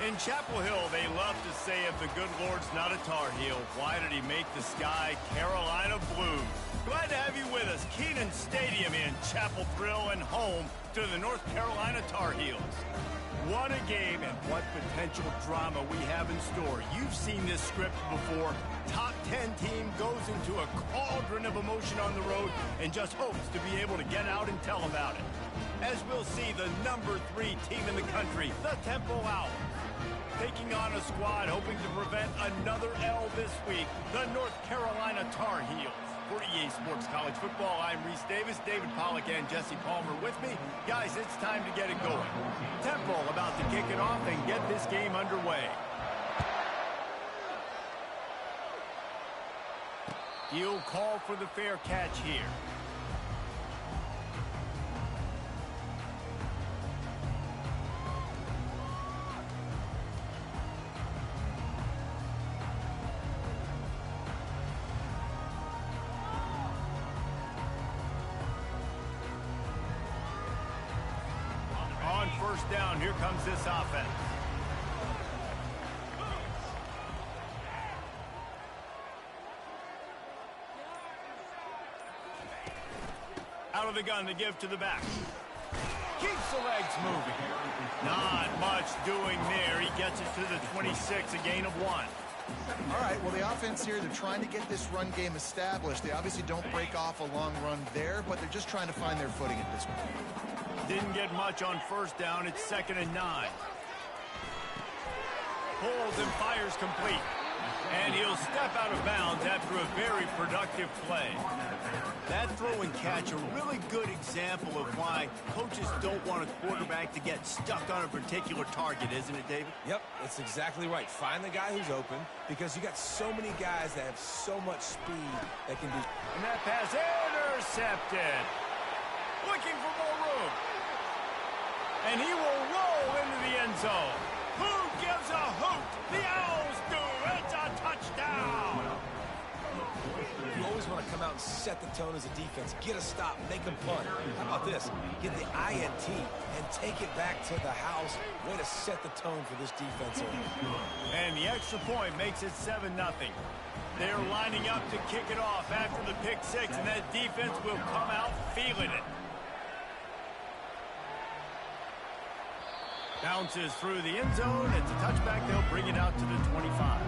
In Chapel Hill, they love to say if the good Lord's not a Tar Heel, why did he make the sky Carolina blue? Glad to have you with us. Kenan Stadium in Chapel Thrill and home to the North Carolina Tar Heels. What a game and what potential drama we have in store. You've seen this script before. Top 10 team goes into a cauldron of emotion on the road and just hopes to be able to get out and tell about it. As we'll see, the number 3 team in the country, the Temple Owls, taking on a squad hoping to prevent another L this week, the North Carolina Tar Heels. For EA Sports College Football, I'm Reese Davis, David Pollack, and Jesse Palmer with me. Guys, it's time to get it going. Temple about to kick it off and get this game underway. He'll call for the fair catch here. First down, here comes this offense. Out of the gun to give to the back. Keeps the legs moving. Not much doing there. He gets it to the 26, a gain of 1. All right, well, the offense here, they're trying to get this run game established. They obviously don't break off a long run there, but they're just trying to find their footing at this point. Didn't get much on first down. It's 2nd and 9. Pulls and fires complete. And he'll step out of bounds after a very productive play. That throw and catch, a really good example of why coaches don't want a quarterback to get stuck on a particular target, isn't it, David? Yep, that's exactly right. Find the guy who's open, because you got so many guys that have so much speed that can do. And that pass intercepted. Looking for more room. And he will roll into the end zone. Who gives a hoot? The Owls do. It's a touchdown. You always want to come out and set the tone as a defense. Get a stop, make them punt. How about this? Get the INT and take it back to the house. Way to set the tone for this defense. And the extra point makes it 7-0. They're lining up to kick it off after the pick 6, and that defense will come out feeling it. Bounces through the end zone. It's a touchback. They'll bring it out to the 25.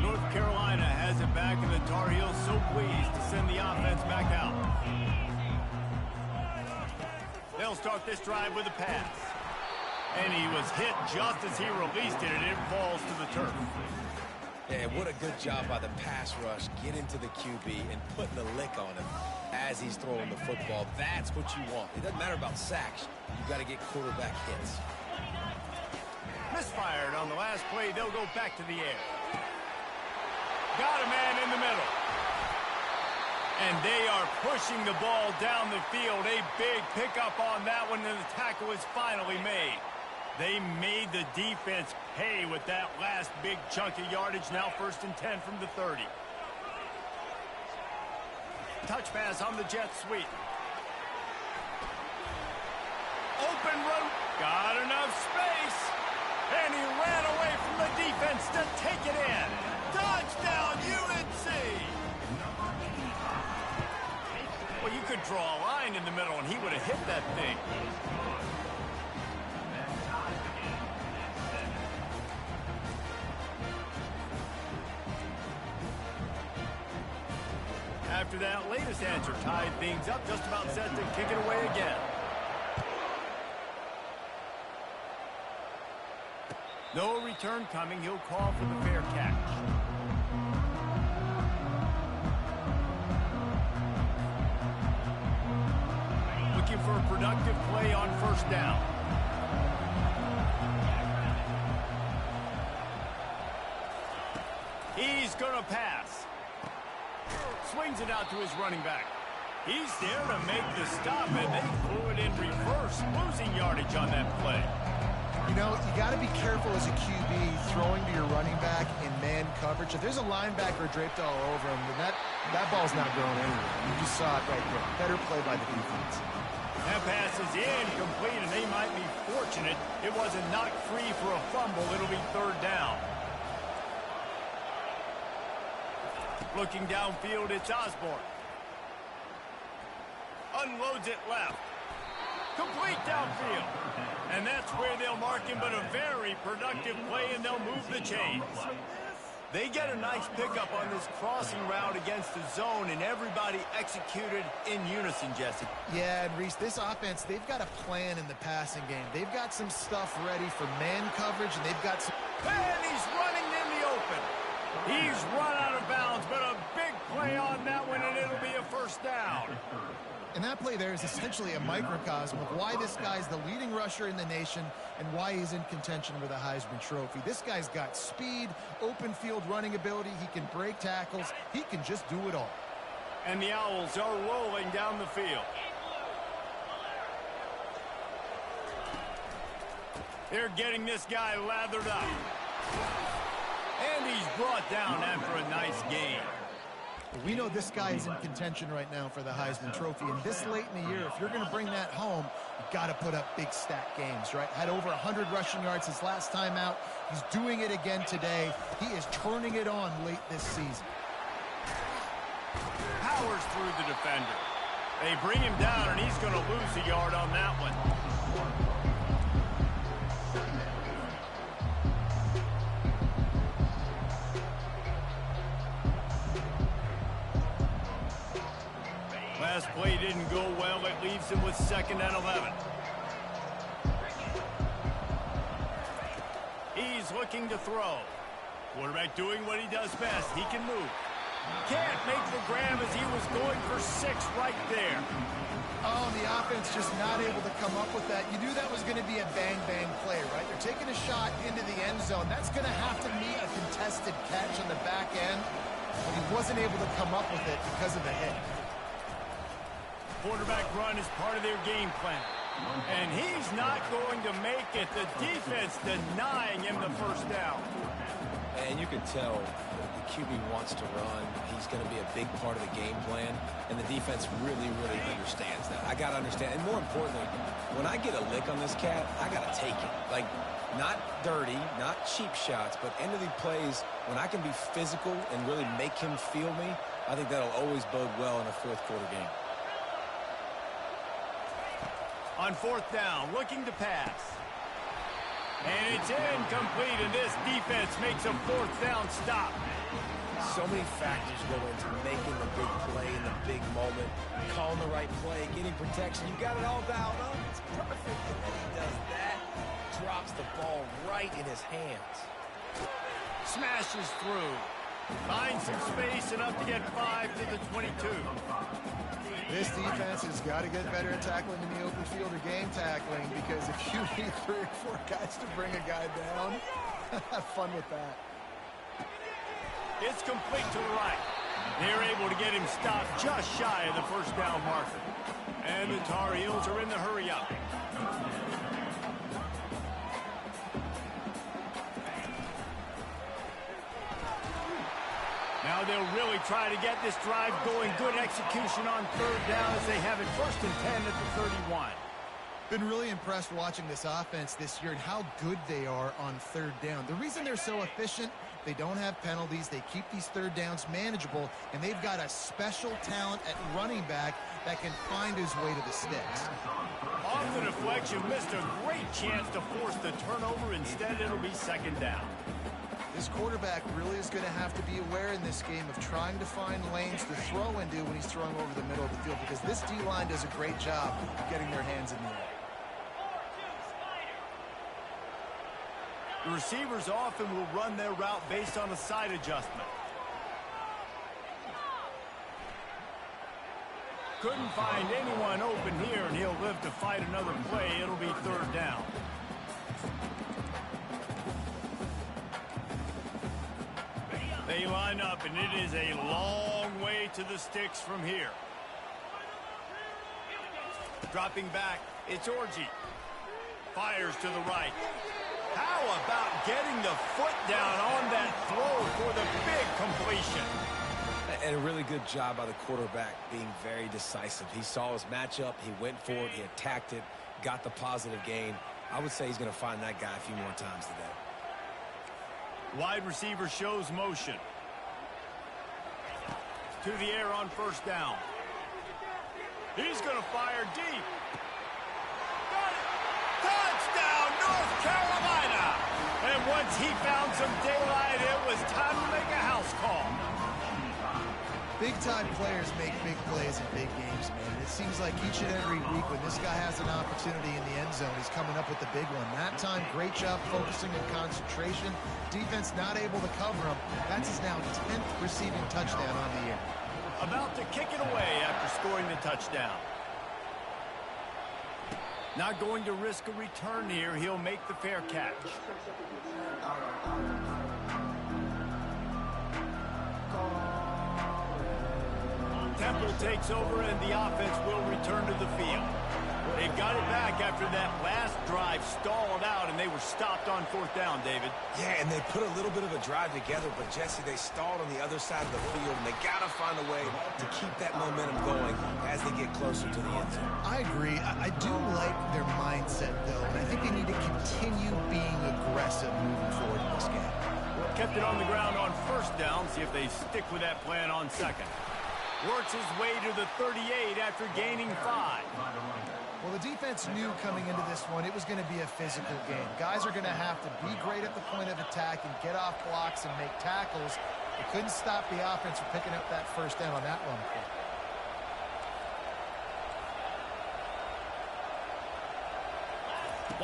North Carolina has it back, and the Tar Heels so pleased to send the offense back out. They'll start this drive with a pass. And he was hit just as he released it, and it falls to the turf. Yeah, what a good job by the pass rush. Get into the QB and putting the lick on him as he's throwing the football. That's what you want. It doesn't matter about sacks. You got to get quarterback hits. Misfired on the last play. They'll go back to the air. Got a man in the middle. And they are pushing the ball down the field. A big pickup on that one, and the tackle is finally made. They made the defense pay with that last big chunk of yardage. Now 1st and 10 from the 30. Touch pass on the jet sweep. Open route. Got enough space. And he ran away from the defense to take it in. Touchdown, UNC. Well, you could draw a line in the middle, and he would have hit that thing. After that latest answer tied things up, just about set to kick it away again. No return coming. He'll call for the fair catch. Looking for a productive play on 1st down. He's going to pass. Swings it out to his running back. He's there to make the stop, and they threw it in reverse, losing yardage on that play. You know, you got to be careful as a QB throwing to your running back in man coverage. If there's a linebacker draped all over him, then that ball's not going anywhere. You just saw it right there. Better play by the defense. That pass is incomplete, and they might be fortunate it wasn't knocked free for a fumble. It'll be third down. Looking downfield, it's Osborne. Unloads it left. Complete downfield. And that's where they'll mark him, but a very productive play, and they'll move the chains. They get a nice pickup on this crossing route against the zone, and everybody executed in unison, Jesse. Yeah, and Reese, this offense, they've got a plan in the passing game. They've got some stuff ready for man coverage, and they've got some... And he's running in the open. He's run out of bounds, but a big play on that one, and it'll be a first down. And that play there is essentially a microcosm of why this guy's the leading rusher in the nation and why he's in contention with a Heisman Trophy. This guy's got speed, open field running ability. He can break tackles. He can just do it all. And the Owls are rolling down the field. They're getting this guy lathered up. And he's brought down after a nice gain. We know this guy is in contention right now for the Heisman Trophy, and this late in the year, if you're going to bring that home, you've got to put up big stat games, right? Had over 100 rushing yards his last time out. He's doing it again today. He is turning it on late this season. Powers through the defender. They bring him down, and he's going to lose a yard on that one. Last play didn't go well. It leaves him with 2nd and 11. He's looking to throw. Quarterback doing what he does best. He can move. Can't make the grab as he was going for 6 right there. Oh, the offense just not able to come up with that. You knew that was going to be a bang-bang play, right? They're taking a shot into the end zone. That's going to have to meet a contested catch on the back end. But he wasn't able to come up with it because of the hit. Quarterback run is part of their game plan. And he's not going to make it. The defense denying him the first down. And you can tell the QB wants to run. He's going to be a big part of the game plan. And the defense really, really understands that. I got to understand. And more importantly, when I get a lick on this cat, I got to take it. Like, not dirty, not cheap shots, but end of the plays, when I can be physical and really make him feel me, I think that'll always bode well in a fourth quarter game. On 4th down, looking to pass. And it's incomplete, and this defense makes a 4th down stop. So many factors go into making the big play in the big moment, calling the right play, getting protection. You got it all dialed up. It's perfect. And then he does that, drops the ball right in his hands. Smashes through. Finds some space, enough to get 5 to the 22. This defense has got to get better at tackling in the open field or game tackling, because if you need 3 or 4 guys to bring a guy down, have fun with that. It's complete to the right. They're able to get him stopped just shy of the first down marker. And the Tar Heels are in the hurry up. Now they'll really try to get this drive going. Good execution on 3rd down as they have it 1st and 10 at the 31. Been really impressed watching this offense this year and how good they are on 3rd down. The reason they're so efficient, they don't have penalties. They keep these 3rd downs manageable, and they've got a special talent at running back that can find his way to the sticks. Off the deflection, missed a great chance to force the turnover. Instead, it'll be 2nd down. This quarterback really is going to have to be aware in this game of trying to find lanes to throw into when he's throwing over the middle of the field, because this D-line does a great job of getting their hands in the air. The receivers often will run their route based on a side adjustment. Couldn't find anyone open here, and he'll live to fight another play. It'll be 3rd down. They line up, and it is a long way to the sticks from here. Dropping back, it's Orji. Fires to the right. How about getting the foot down on that throw for the big completion? And a really good job by the quarterback being very decisive. He saw his matchup, he went for it, he attacked it, got the positive gain. I would say he's going to find that guy a few more times today. Wide receiver shows motion. To the air on first down. He's going to fire deep. Got it. Touchdown, North Carolina. And once he found some daylight, it was time to make a house call. Big-time players make big plays in big games, man. And it seems like each and every week when this guy has an opportunity in the end zone, he's coming up with the big one. That time, great job focusing and concentration. Defense not able to cover him. That's his now 10th receiving touchdown on the year. About to kick it away after scoring the touchdown. Not going to risk a return here. He'll make the fair catch. Temple takes over and the offense will return to the field. They've got it back after that last drive stalled out and they were stopped on fourth down, David. Yeah, and they put a little bit of a drive together, but Jesse, they stalled on the other side of the field, and they got to find a way to keep that momentum going as they get closer to the end zone. I agree. I do like their mindset, though, and I think they need to continue being aggressive moving forward in this game. Kept it on the ground on first down. See if they stick with that plan on second. Works his way to the 38 after gaining 5. Well, the defense knew coming into this one it was going to be a physical game. Guys are going to have to be great at the point of attack and get off blocks and make tackles. They couldn't stop the offense from picking up that first down on that one play.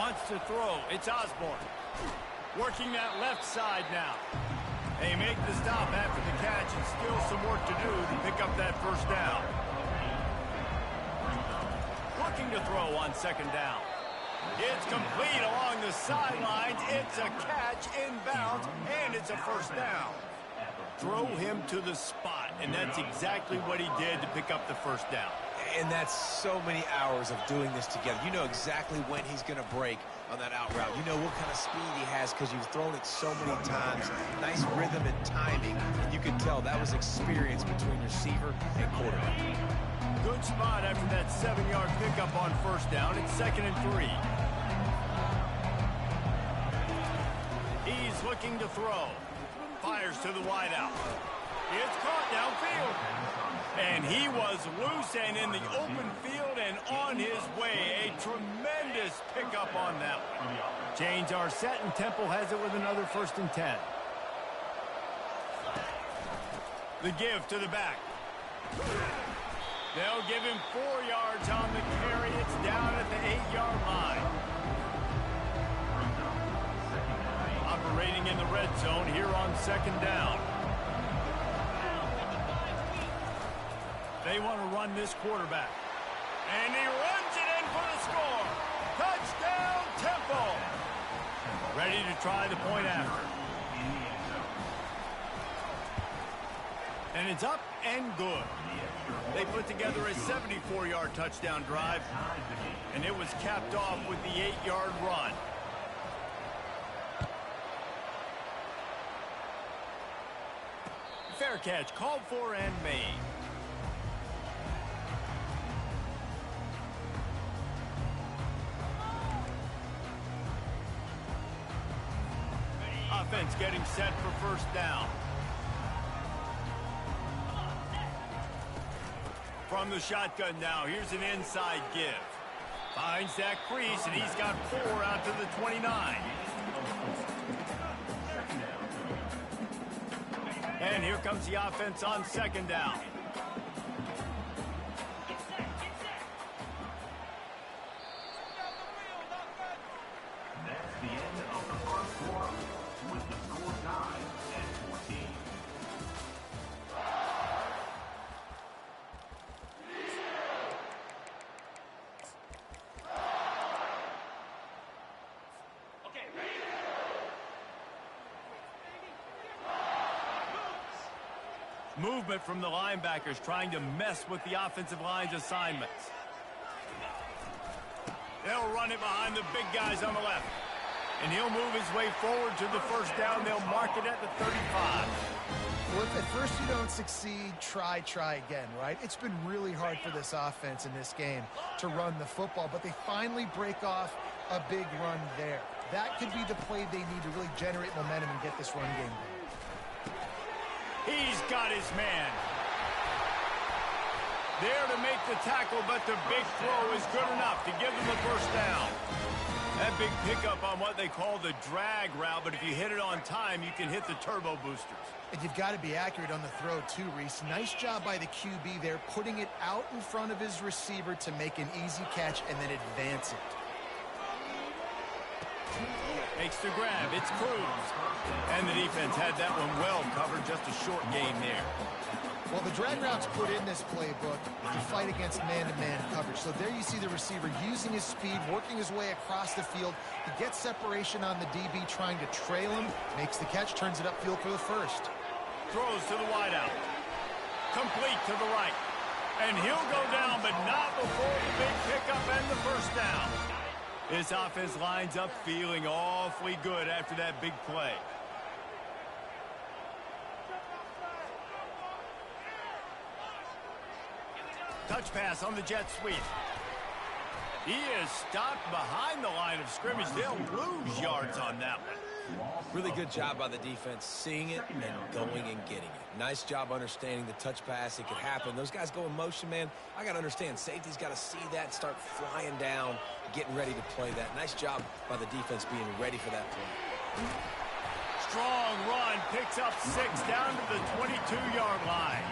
Wants to throw. It's Osborne. Working that left side now. They make the stop after the catch and still some work to do to pick up that first down. Looking to throw on second down. It's complete along the sidelines. It's a catch inbounds, and it's a first down. Throw him to the spot, and that's exactly what he did to pick up the first down. And that's so many hours of doing this together. You know exactly when he's going to break on that out route. You know what kind of speed he has because you've thrown it so many times. Nice rhythm and timing. And you can tell that was experience between receiver and quarterback. Good spot after that 7-yard pickup on first down. It's 2nd and 3. He's looking to throw. Fires to the wideout. It's caught downfield. And he was loose and in the open field and on his way. A tremendous pickup on that one. Change our set, and Temple has it with another 1st and 10. The give to the back. They'll give him 4 yards on the carry. It's down at the 8-yard line. Operating in the red zone here on second down. They want to run this quarterback. And he runs it in for the score. Touchdown, Temple. Ready to try the point after. And it's up and good. They put together a 74-yard touchdown drive, and it was capped off with the 8-yard run. Fair catch called for and made. Offense getting set for first down. From the shotgun now, here's an inside give. Finds that crease, and he's got 4 out to the 29. And here comes the offense on second down. That's the end of the first quarter with the score tied at 14. Movement from the linebackers trying to mess with the offensive line's assignments. They'll run it behind the big guys on the left. And he'll move his way forward to the first down. They'll mark it at the 35. Well, if at first you don't succeed, try again, right? It's been really hard for this offense in this game to run the football, but they finally break off a big run there. That could be the play they need to really generate momentum and get this run game going. He's got his man. There to make the tackle, but the big throw is good enough to give them the first down. That big pickup on what they call the drag route, but if you hit it on time, you can hit the turbo boosters. And you've got to be accurate on the throw too, Reese. Nice job by the QB there, putting it out in front of his receiver to make an easy catch and then advance it. Makes the grab. It's Cruz. And the defense had that one well covered. Just a short gain there. Well, the drag route's put in this playbook to fight against man-to-man coverage. So there you see the receiver using his speed, working his way across the field. He gets separation on the DB, trying to trail him, makes the catch, turns it upfield for the first. Throws to the wideout. Complete to the right. And he'll go down, but not before the big pickup and the first down. This offense lines up feeling awfully good after that big play. Touch pass on the jet sweep. He is stopped behind the line of scrimmage. They'll lose yards on that one. Really good job by the defense, seeing it and going and getting it. Nice job understanding the touch pass. It could happen. Those guys go in motion, man. I got to understand. Safety's got to see that, start flying down, getting ready to play that. Nice job by the defense being ready for that play. Strong run, picks up 6 down to the 22-yard line.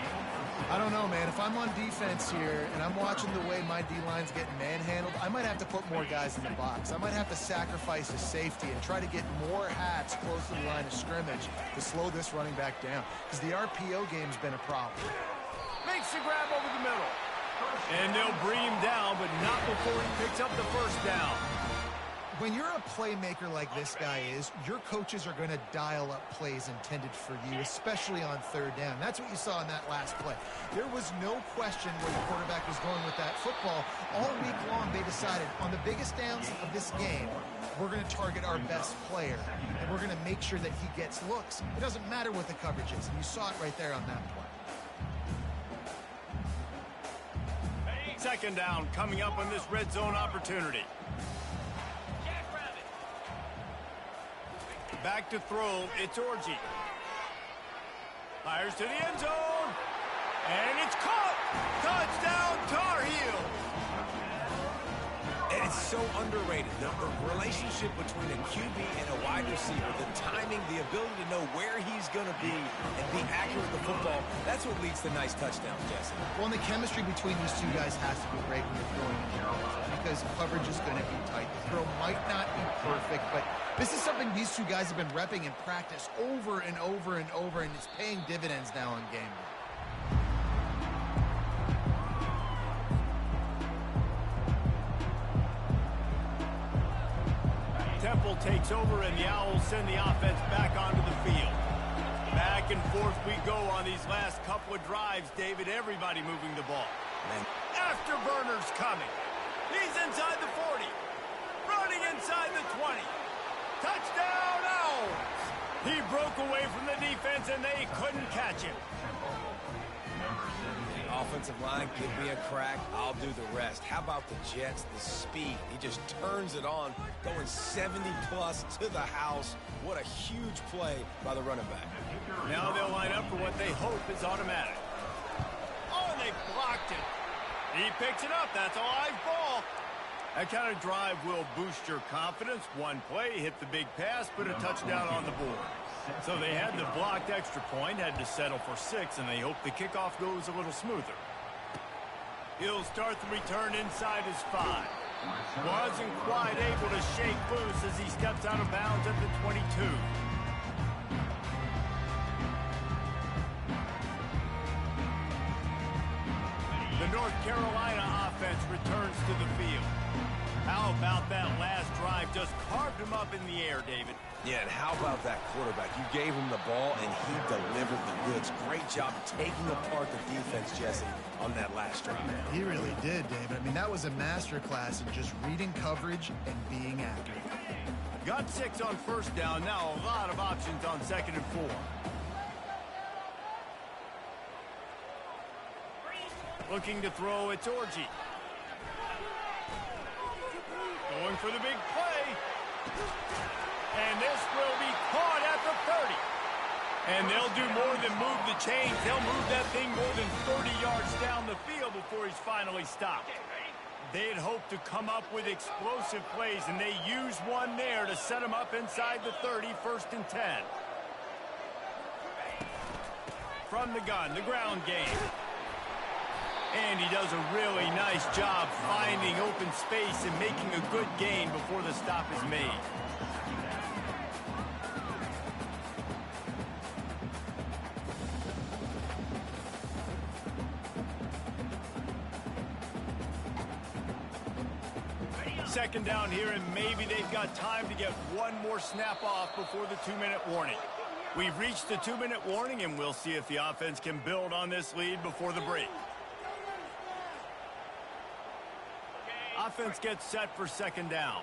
I don't know, man. If I'm on defense here and I'm watching the way my D-line's getting manhandled, I might have to put more guys in the box. I might have to sacrifice a safety and try to get more hats close to the line of scrimmage to slow this running back down, because the RPO game's been a problem. Makes the grab over the middle. And they'll bring him down, but not before he picks up the first down. When you're a playmaker like this guy is, your coaches are going to dial up plays intended for you, especially on third down. That's what you saw in that last play. There was no question where the quarterback was going with that football. All week long, they decided on the biggest downs of this game, we're going to target our best player, and we're going to make sure that he gets looks. It doesn't matter what the coverage is, and you saw it right there on that play. Second down coming up on this red zone opportunity. Back to throw, it's Orji. Fires to the end zone. And it's caught. Touchdown, Tar Heels. And it's so underrated. The relationship between a QB and a wide receiver, the timing, the ability to know where he's going to be and be accurate with the football, that's what leads to nice touchdowns, Jesse. Well, and the chemistry between these two guys has to be great when you're throwing in the because coverage is going to be tight. The throw might not be perfect, but this is something these two guys have been repping in practice over and over and over, and it's paying dividends now in game day. Temple takes over, and the Owls send the offense back onto the field. Back and forth we go on these last couple of drives, David. Everybody moving the ball. Man. Afterburner's coming. He's inside the 40. Running inside the 20. Touchdown, Owls! He broke away from the defense, and they couldn't catch him. Offensive line, give me a crack, I'll do the rest. How about the Jets, the speed? He just turns it on, going 70-plus to the house. What a huge play by the running back. Now they'll line up for what they hope is automatic. Oh, and they blocked it. He picks it up. That's a live ball. That kind of drive will boost your confidence. One play, hit the big pass, put a touchdown on the board. So they had the blocked extra point, had to settle for 6, and they hope the kickoff goes a little smoother. He'll start the return inside his 5. Wasn't quite able to shake loose as he steps out of bounds at the 22. The North Carolina offense returns to the field. How about that last drive? Just carved him up in the air, David. Yeah, and how about that quarterback? You gave him the ball, and he delivered the goods. Great job taking apart the defense, Jesse, on that last drive. He really did, David. I mean, that was a masterclass in just reading coverage and being accurate. Got 6 on first down. Now a lot of options on 2nd and 4. Looking to throw, it's Orgy. Going for the big play. And this will be caught at the 30. And they'll do more than move the chains. They'll move that thing more than 30 yards down the field before he's finally stopped. They had hoped to come up with explosive plays, and they used one there to set them up inside the 30, 1st and 10. From the gun, the ground game. And he does a really nice job finding open space and making a good gain before the stop is made. Second down here, and maybe they've got time to get one more snap off before the 2-minute warning. We've reached the 2-minute warning, and we'll see if the offense can build on this lead before the break. Offense gets set for second down.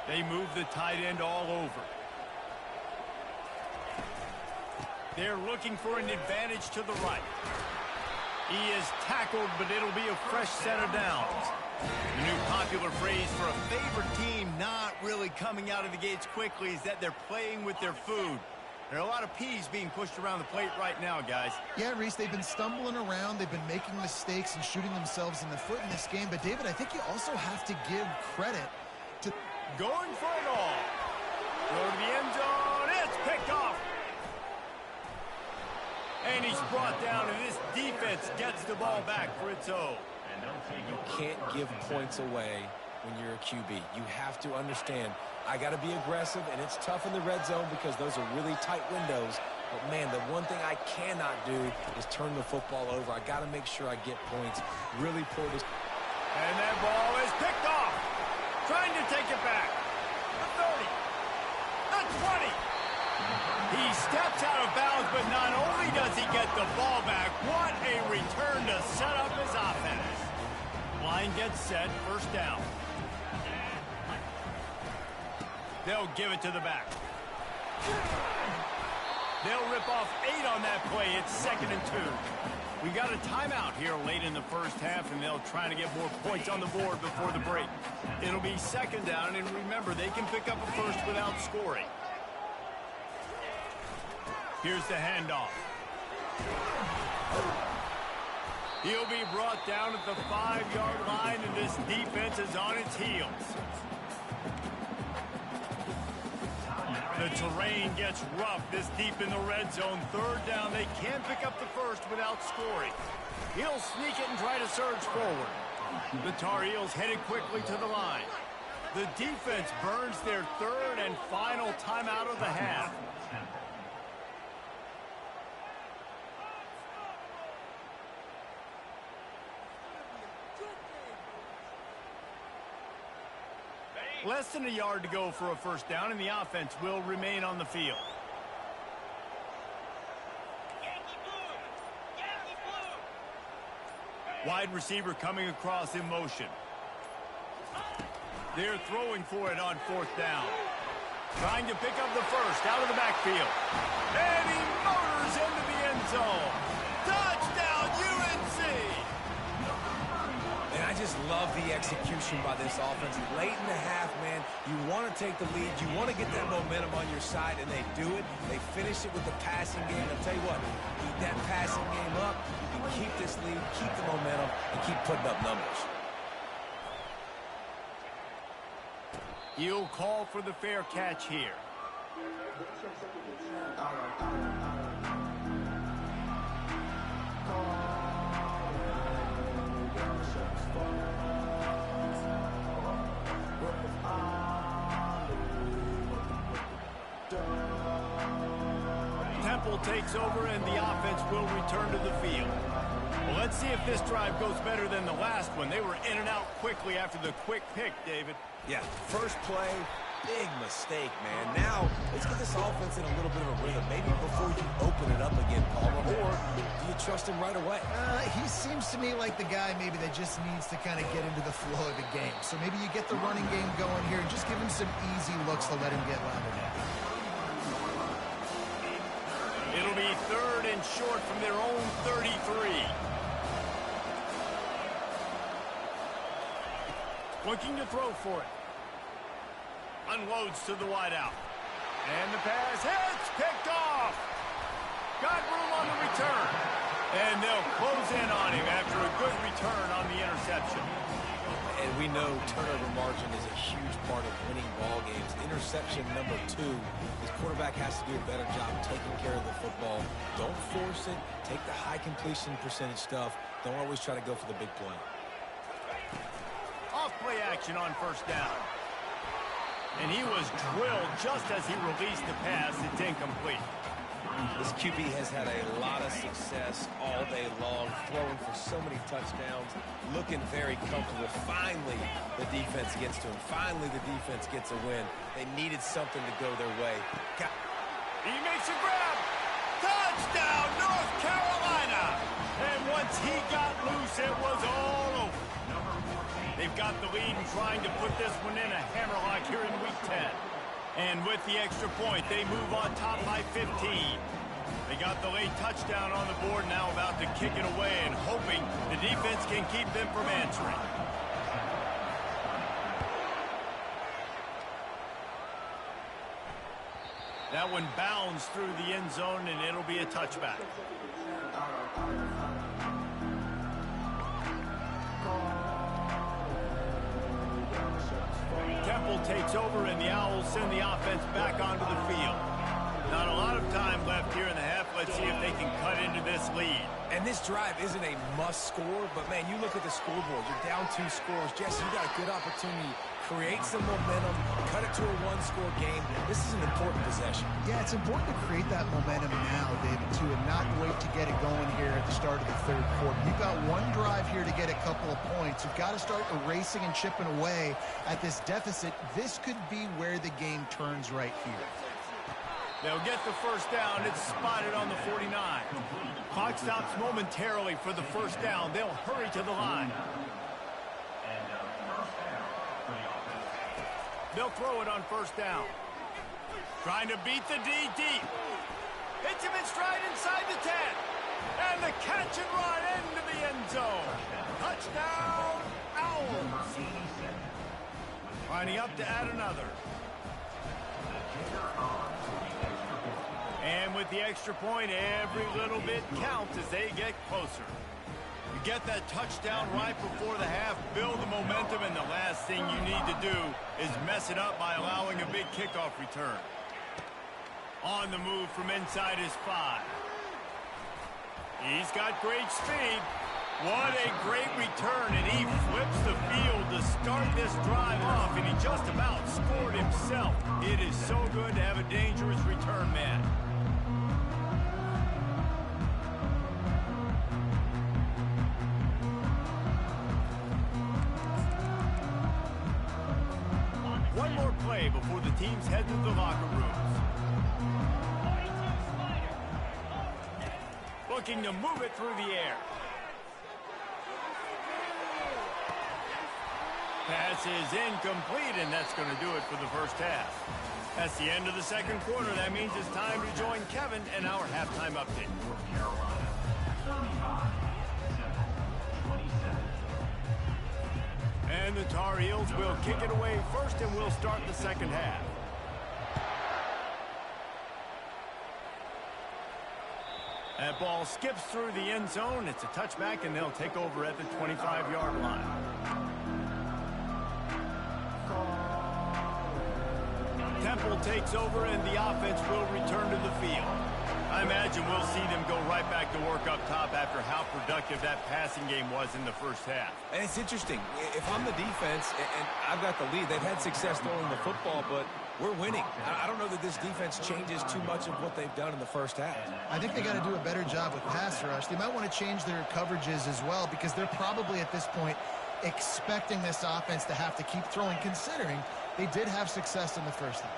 They move the tight end all over. They're looking for an advantage to the right. He is tackled, but it'll be a fresh set of downs. The new popular phrase for a favorite team not really coming out of the gates quickly is that they're playing with their food. There are a lot of peas being pushed around the plate right now, guys. Yeah, Reese, they've been stumbling around. They've been making mistakes and shooting themselves in the foot in this game. But, David, I think you also have to give credit to... Going for it all. Throw to the end zone. It's picked off. And he's brought down, and this defense gets the ball back for its own. You can't give points away when you're a QB. You have to understand, I got to be aggressive, and it's tough in the red zone because those are really tight windows. But, man, the one thing I cannot do is turn the football over. I got to make sure I get points. Really pour this. And that ball is picked off. Trying to take it back. The 30. The 20. He steps out of bounds, but not only does he get the ball back, what a return to set up his offense. Line gets set, first down. They'll give it to the back. They'll rip off 8 on that play. It's 2nd and 2. We got a timeout here late in the first half, and they'll try to get more points on the board before the break. It'll be 2nd down, and remember, they can pick up a first without scoring. Here's the handoff. He'll be brought down at the 5-yard line, and this defense is on its heels. The terrain gets rough this deep in the red zone. 3rd down, they can pick up the first without scoring. He'll sneak it and try to surge forward. The Tar Heels headed quickly to the line. The defense burns their 3rd and final timeout of the half. Less than a yard to go for a first down, and the offense will remain on the field. Wide receiver coming across in motion. They're throwing for it on 4th down. Trying to pick up the first out of the backfield. And he motors into the end zone. Touchdown, UNC! And I just love the execution by this offense. Late in the half, man, you want to take the lead. You want to get that momentum on your side, and they do it. They finish it with the passing game. I'll tell you what, keep that passing game up. You can keep this lead, keep the momentum, and keep putting up numbers. He'll call for the fair catch here. Temple takes over, and the offense will return to the field. Well, let's see if this drive goes better than the last one. They were in and out quickly after the quick pick, David. Yeah, first play, big mistake, man. Now, let's get this offense in a little bit of a rhythm. Maybe before you open it up again, Palmer, or do you trust him right away? He seems to me like the guy maybe that just needs to kind of get into the flow of the game. So maybe you get the running game going here and just give him some easy looks to let him get rounded up. It'll be 3rd and short from their own 33. Looking to throw for it. Unloads to the wideout. And the pass hits, picked off. Got room on the return. And they'll close in on him after a good return on the interception. And we know turnover margin is a huge part of winning ball games. Interception number 2, his quarterback has to do a better job taking care of the football. Don't force it. Take the high completion percentage stuff. Don't always try to go for the big play. Off play action on 1st down. And he was drilled just as he released the pass. It's incomplete. This QB has had a lot of success all day long, throwing for so many touchdowns, looking very comfortable. Finally, the defense gets to him. Finally, the defense gets a win. They needed something to go their way. He makes a grab. Touchdown, North Carolina. And once he got loose, it was all over. They've got the lead and trying to put this one in a hammerlock here in Week 10. And with the extra point, they move on top by 15. They got the late touchdown on the board, now about to kick it away and hoping the defense can keep them from answering. That one bounds through the end zone, and it'll be a touchback. Temple takes over, and the Owls send the offense back onto the field. Not a lot of time left here in the half. Let's see if they can cut into this lead. And this drive isn't a must score, but, man, you look at the scoreboard. You're down 2 scores. Jesse, you got a good opportunity. Create some momentum. Cut it to a 1-score game. This is an important possession. Yeah, it's important to create that momentum now, David, too, and not wait to get it going here at the start of the 3rd quarter. You've got one drive here to get a couple of points. You've got to start erasing and chipping away at this deficit. This could be where the game turns right here. They'll get the 1st down. It's spotted on the 49. Clock stops momentarily for the 1st down. They'll hurry to the line. They'll throw it on 1st down. Trying to beat the D deep. Hits him in stride inside the 10. And the catch and run into the end zone. Touchdown, Owls. Lining up to add another. And with the extra point, every little bit counts as they get closer. You get that touchdown right before the half, build the momentum, and the last thing you need to do is mess it up by allowing a big kickoff return. On the move from inside his 5. He's got great speed. What a great return, and he flips the field to start this drive off, and he just about scored himself. It is so good to have a dangerous return man. One more play before the teams head to the locker rooms. Looking to move it through the air. Pass is incomplete, and that's going to do it for the 1st half. That's the end of the 2nd quarter. That means it's time to join Kevin in our halftime update. And the Tar Heels will kick it away first, and we'll start the 2nd half. That ball skips through the end zone. It's a touchback, and they'll take over at the 25-yard line. Temple takes over, and the offense will return to the field. I imagine we'll see them go right back to work up top after how productive that passing game was in the 1st half. And it's interesting. If I'm the defense and I've got the lead, they've had success throwing the football, but we're winning. I don't know that this defense changes too much of what they've done in the 1st half. I think they got to do a better job with pass rush. They might want to change their coverages as well, because they're probably at this point expecting this offense to have to keep throwing, considering they did have success in the 1st half.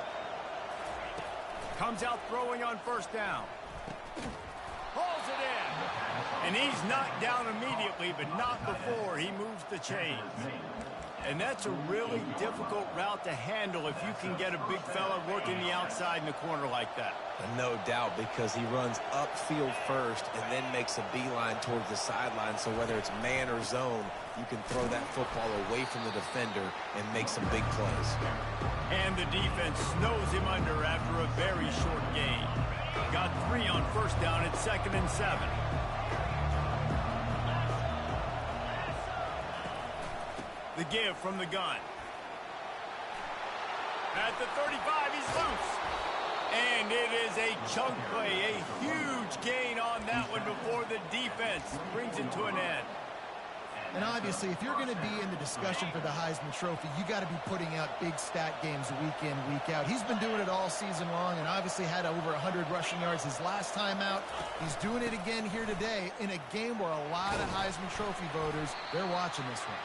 Comes out throwing on 1st down. Pulls it in. And he's knocked down immediately, but not before he moves the chains. And that's a really difficult route to handle if you can get a big fella working the outside in the corner like that. No doubt, because he runs upfield first and then makes a beeline towards the sideline. So whether it's man or zone, you can throw that football away from the defender and make some big plays. And the defense snows him under after a very short gain. Got 3 on first down. It's 2nd and 7. The give from the gun. At the 35, he's loose. And it is a chunk play, a huge gain on that one before the defense brings it to an end. And obviously, if you're going to be in the discussion for the Heisman Trophy, you got to be putting out big stat games week in, week out. He's been doing it all season long and obviously had over 100 rushing yards his last time out. He's doing it again here today in a game where a lot of Heisman Trophy voters, they're watching this one.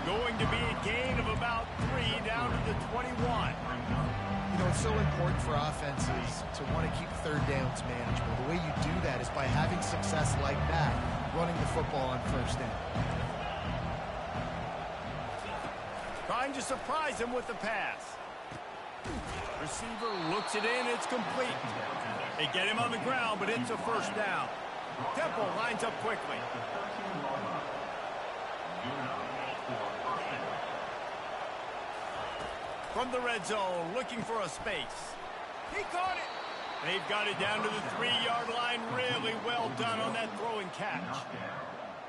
Going to be a gain of about 3 down to the 21. You know, it's so important for offenses to want to keep third downs manageable. The way you do that is by having success like that, running the football on first down. Trying to surprise him with the pass. Receiver looks it in. It's complete. They get him on the ground, but it's a first down. Temple lines up quickly. From the red zone, looking for a space. He caught it. They've got it down to the 3-yard line. Really well done on that throw and catch.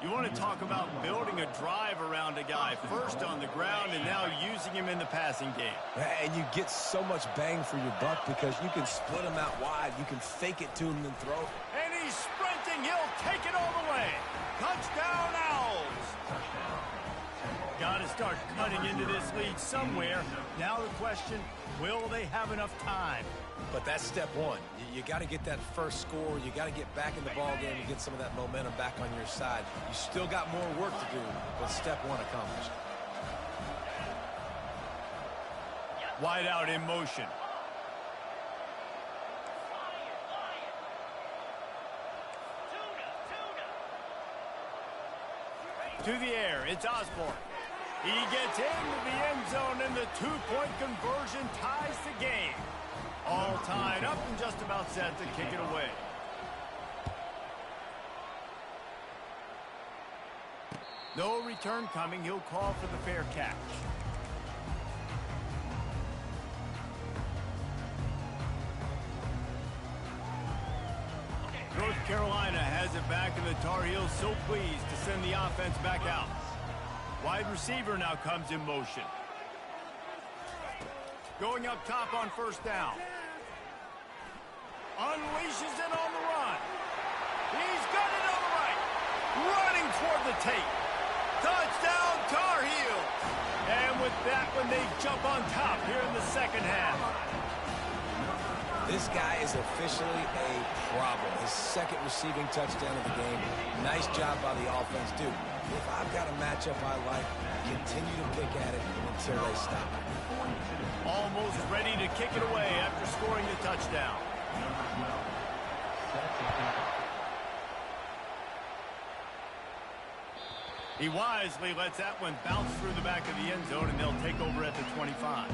You want to talk about building a drive around a guy. First on the ground and now using him in the passing game. And you get so much bang for your buck because you can split him out wide. You can fake it to him and throw. And he's sprinting. He'll take it all the way. Touchdown, Owls. Got to start cutting into this lead somewhere. Now the question, will they have enough time? But that's step one. You got to get that first score. You got to get back in the ball game and get some of that momentum back on your side. You still got more work to do, but step one accomplished. Wide out in motion. To the air, it's Osborne. He gets into the end zone, and the 2-point conversion ties the game. All tied up and just about set to kick it away. No return coming. He'll call for the fair catch. North Carolina has it back, and the Tar Heels so pleased to send the offense back out. Wide receiver now comes in motion. Going up top on first down. Unleashes it on the run. He's got it on the right. Running toward the tape. Touchdown, Tar Heels. And with that one, they jump on top here in the second half. This guy is officially a problem. His second receiving touchdown of the game. Nice job by the offense. Dude, if I've got a matchup I like, continue to pick at it until they stop. Almost ready to kick it away after scoring the touchdown. He wisely lets that one bounce through the back of the end zone, and they'll take over at the 25.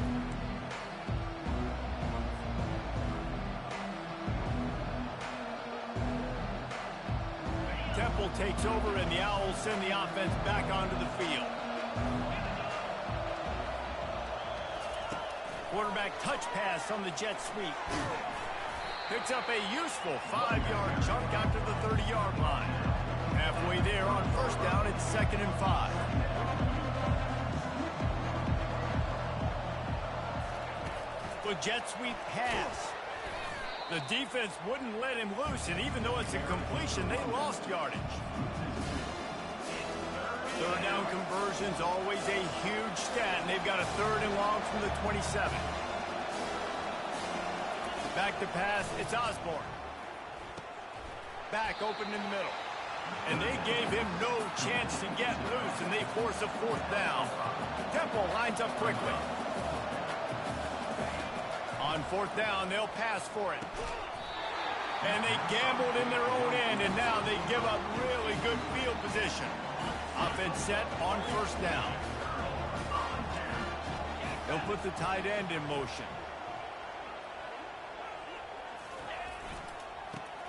Temple takes over, and the Owls send the offense back onto the field. Quarterback touch pass on the jet sweep. Picks up a useful 5-yard chunk out to the 30-yard line. Halfway there on first down, it's 2nd and 5. The jet sweep pass. The defense wouldn't let him loose, and even though it's a completion, they lost yardage. Third down conversion's always a huge stat, and they've got a 3rd and long from the 27. Back to pass, it's Osborne. Back open in the middle. And they gave him no chance to get loose, and they force a 4th down. Temple lines up quickly. On 4th down, they'll pass for it. And they gambled in their own end, and now they give up really good field position. Offense set on first down. They'll put the tight end in motion.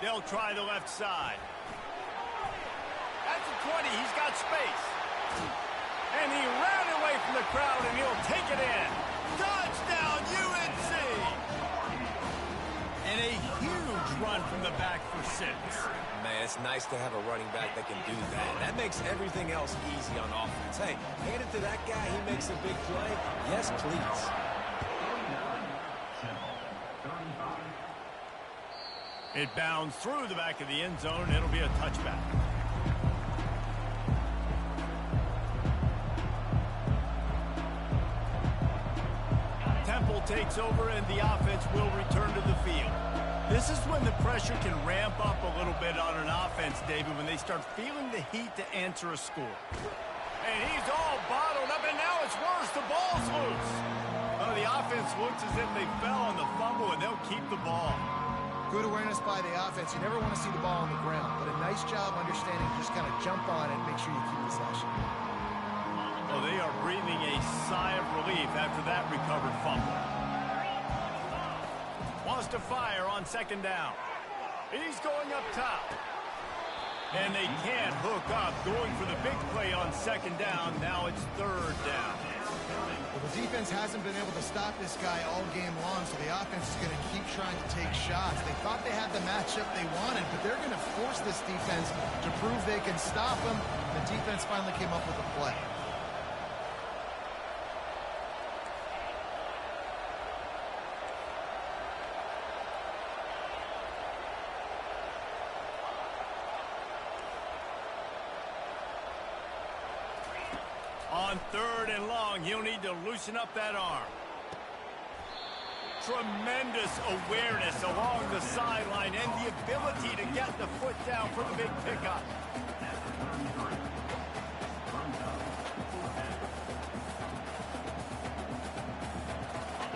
They'll try the left side. At the 20, he's got space. And he ran away from the crowd, and he'll take it in. Touchdown, UNC! And a huge run from the back for 6. Man, it's nice to have a running back that can do that. That makes everything else easy on offense. Hey, hand it to that guy. He makes a big play. Yes, please. It bounds through the back of the end zone. It'll be a touchback. Temple takes over, and the offense will return to the field. This is when the pressure can ramp up a little bit on an offense, David, when they start feeling the heat to answer a score. And he's all bottled up, and now it's worse. The ball's loose. Oh, the offense looks as if they fell on the fumble, and they'll keep the ball. Good awareness by the offense. You never want to see the ball on the ground, but a nice job understanding just kind of jump on it and make sure you keep possession. Well, they are breathing a sigh of relief after that recovered fumble. Wants to fire on second down. He's going up top. And they can't hook up, going for the big play on second down. Now it's third down. Well, the defense hasn't been able to stop this guy all game long, so the offense is going to keep trying to take shots. They thought they had the matchup they wanted, but they're going to force this defense to prove they can stop him. The defense finally came up with a play. On third and long, he'll need to loosen up that arm. Tremendous awareness along the sideline and the ability to get the foot down for the big pickup.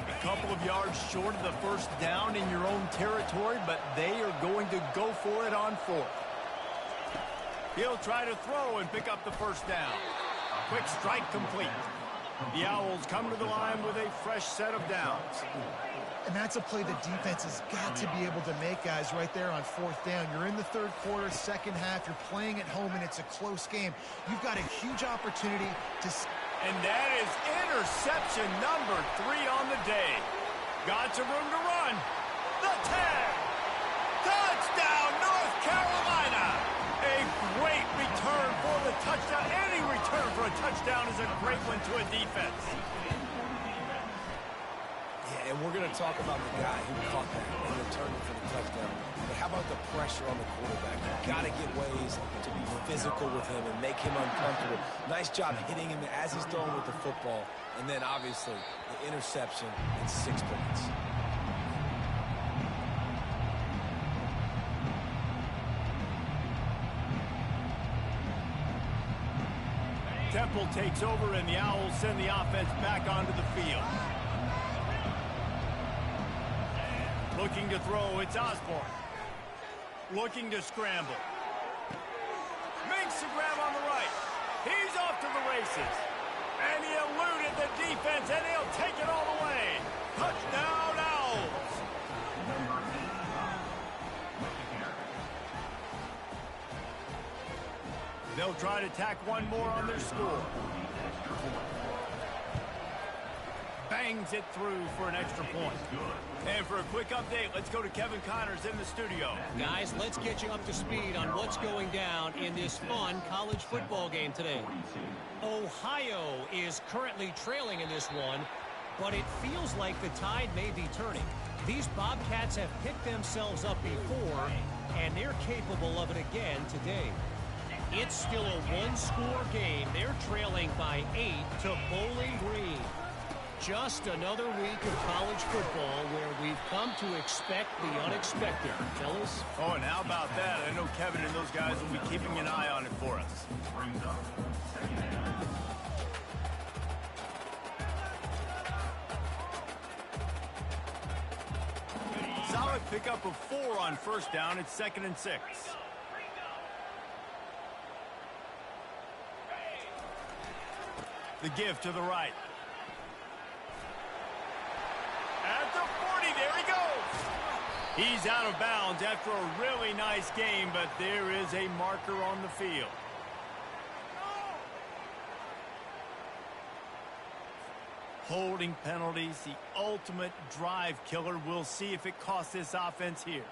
A couple of yards short of the first down in your own territory, but they are going to go for it on fourth. He'll try to throw and pick up the first down. Quick strike complete. The Owls come to the line with a fresh set of downs. And that's a play the defense has got to be able to make, guys, right there on fourth down. You're in the third quarter, second half. You're playing at home, and it's a close game. You've got a huge opportunity to... And that is interception number 3 on the day. Got some room to run. The 10. Touchdown, North Carolina. A great return for the touchdown. Any return for a touchdown is a great one to a defense. Yeah, and we're going to talk about the guy who caught that and returned it for the touchdown. But how about the pressure on the quarterback? You've got to get ways to be physical with him and make him uncomfortable. Nice job hitting him as he's throwing with the football. And then, obviously, the interception and 6 points. Temple takes over, and the Owls send the offense back onto the field. Looking to throw, it's Osborne. Looking to scramble. Makes the grab on the right. He's off to the races. And he eluded the defense, and he'll take it all the way. Touchdown, Owls. They'll try to tack one more on their score. Bangs it through for an extra point. And for a quick update, let's go to Kevin Connors in the studio. Guys, let's get you up to speed on what's going down in this fun college football game today. Ohio is currently trailing in this one, but it feels like the tide may be turning. These Bobcats have picked themselves up before, and they're capable of it again today. It's still a one-score game. They're trailing by 8 to Bowling Green. Just another week of college football where we've come to expect the unexpected. Fellas? Oh, and how about that? I know Kevin and those guys will be keeping an eye on it for us. Solid Pick up a 4 on first down. It's 2nd and 6. The give to the right. At the 40, there he goes. He's out of bounds after a really nice game, but there is a marker on the field. Holding penalties, the ultimate drive killer. We'll see if it costs this offense here.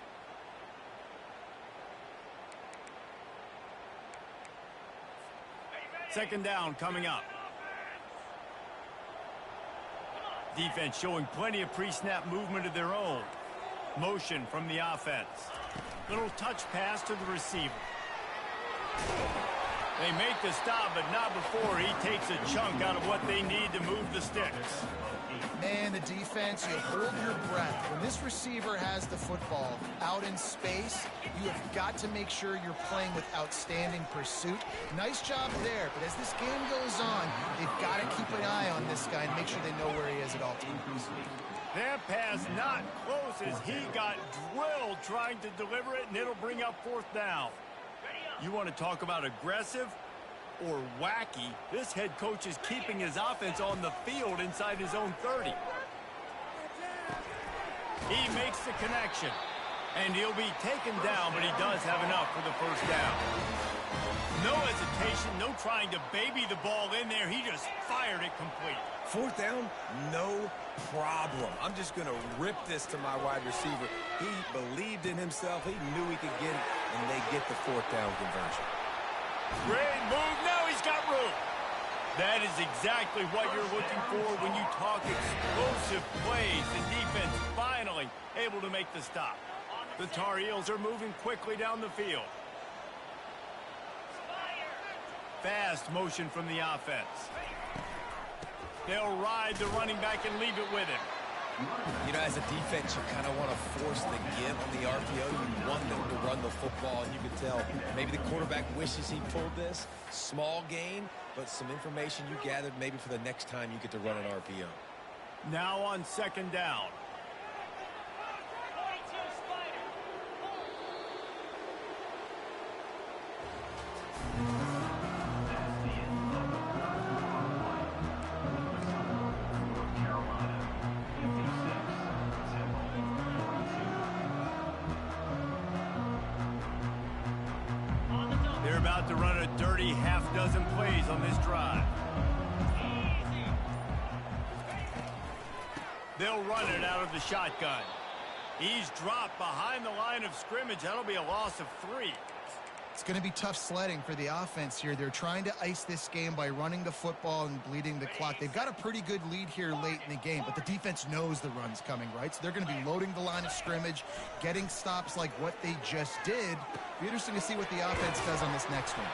Second down coming up. Defense showing plenty of pre-snap movement of their own. Motion from the offense. Little touch pass to the receiver. They make the stop, but not before he takes a chunk out of what they need to move the sticks. Man, the defense, you hold your breath. When this receiver has the football out in space, you have got to make sure you're playing with outstanding pursuit. Nice job there, but as this game goes on, they've got to keep an eye on this guy and make sure they know where he is at all times. That pass not close as he got drilled trying to deliver it, and it'll bring up 4th down. You want to talk about aggressive or wacky? This head coach is keeping his offense on the field inside his own 30. He makes the connection, and he'll be taken down, but he does have enough for the first down. No hesitation, no trying to baby the ball in there. He just fired it complete. 4th down, no problem. I'm just going to rip this to my wide receiver. He believed in himself. He knew he could get it, and they get the 4th down conversion. Great move. Now he's got room. That is exactly what you're looking for when you talk explosive plays. The defense finally able to make the stop. The Tar Heels are moving quickly down the field. Fast motion from the offense. They'll ride the running back and leave it with him. You know, as a defense, you kind of want to force the give on the RPO. You want them to run the football, and you can tell maybe the quarterback wishes he pulled this. Small gain, but some information you gathered maybe for the next time you get to run an RPO. Now on 2nd down. They're about to run a dirty half-dozen plays on this drive. They'll run it out of the shotgun. He's dropped behind the line of scrimmage. That'll be a loss of 3. It's going to be tough sledding for the offense here. They're trying to ice this game by running the football and bleeding the clock. They've got a pretty good lead here late in the game, but the defense knows the run's coming, right? So they're going to be loading the line of scrimmage, getting stops like what they just did. Be interesting to see what the offense does on this next one.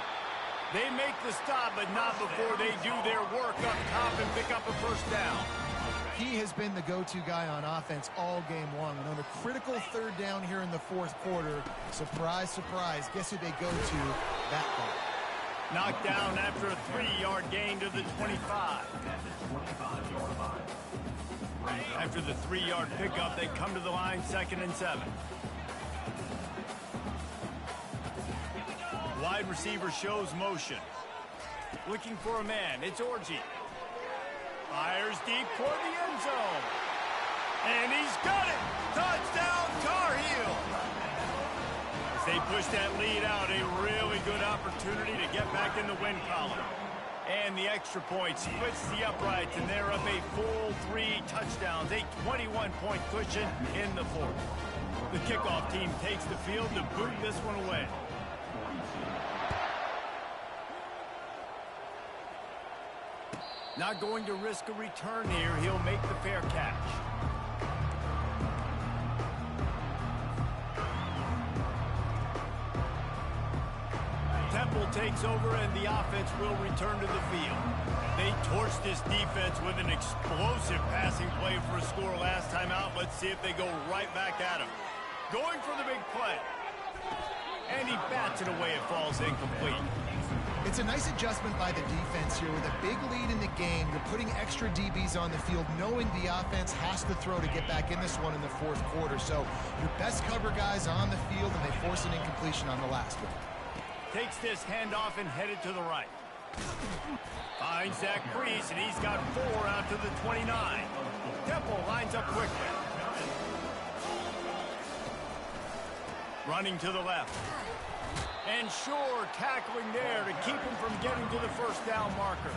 They make the stop, but not before they do their work up top and pick up a first down. He has been the go-to guy on offense all game long. And on a critical 3rd down here in the 4th quarter, surprise, surprise, guess who they go to that part? Knocked down after a 3-yard gain to the 25. After the 3-yard pickup, they come to the line 2nd and 7. Wide receiver shows motion. Looking for a man. It's Orji. Fires deep toward the end zone. And he's got it. Touchdown, Tar Heel. As they push that lead out, a really good opportunity to get back in the win column. And the extra point splits the uprights, and they're up a full 3 touchdowns, a 21-point cushion in the 4th. The kickoff team takes the field to boot this one away. Not going to risk a return here. He'll make the fair catch. Temple takes over, and the offense will return to the field. They torched this defense with an explosive passing play for a score last time out. Let's see if they go right back at him. Going for the big play. And he bats it away. It falls incomplete. It's a nice adjustment by the defense here. With a big lead in the game, you're putting extra DBs on the field, knowing the offense has to throw to get back in this one in the fourth quarter. So your best cover guys on the field, and they force an incompletion on the last one. Takes this handoff and headed to the right. Finds that crease, and he's got 4 out to the 29. Temple lines up quickly. Running to the left. And sure, tackling there to keep him from getting to the first down marker.